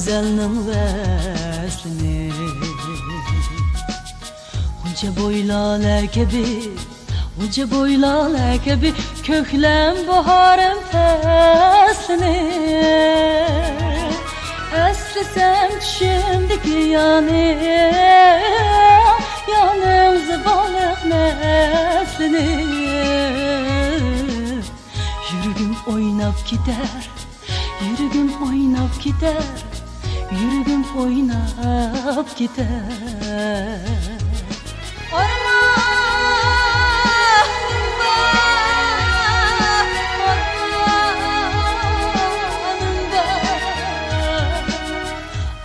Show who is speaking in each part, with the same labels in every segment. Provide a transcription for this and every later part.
Speaker 1: güzelnin veslini. Unca boylalar gibi, unca boylalar gibi köklem baharım feslini. Eslisem şimdiki yanımızı balık neslini. Yürügüm oynap gider, yürügüm oynap gider, yürügüm oynap gider.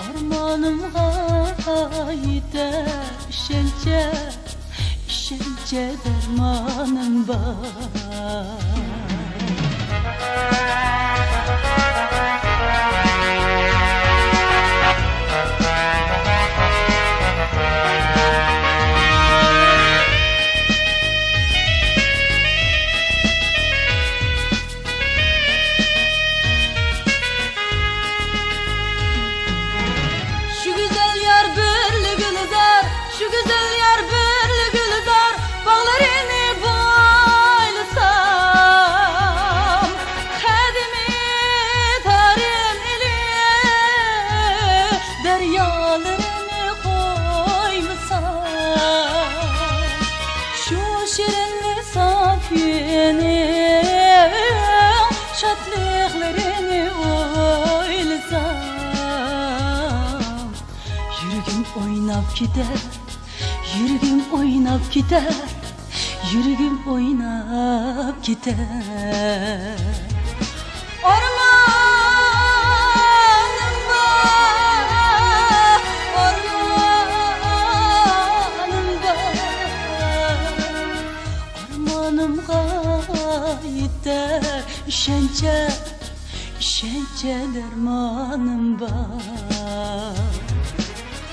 Speaker 1: Ormanımda gider, işence dermanım var. Şu güzel yar birli gülzar, bağlarını boylasam, kadimi tarim ili, deryalarını koymasam. Şu şirinli safiyeni, şatlıklarını oylasam. Yürügüm oynap gider, yürügüm oynap gider, yürügüm oynap gider. Ormanım var, ormanım var, ormanımga gider, işence dermanım var.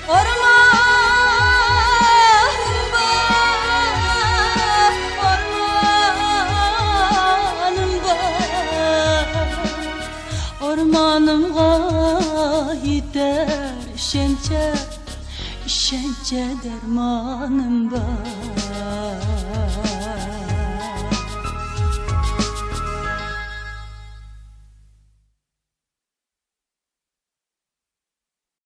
Speaker 1: Ormanım var, ormanım var, ormanımga gider, işence dermanım var.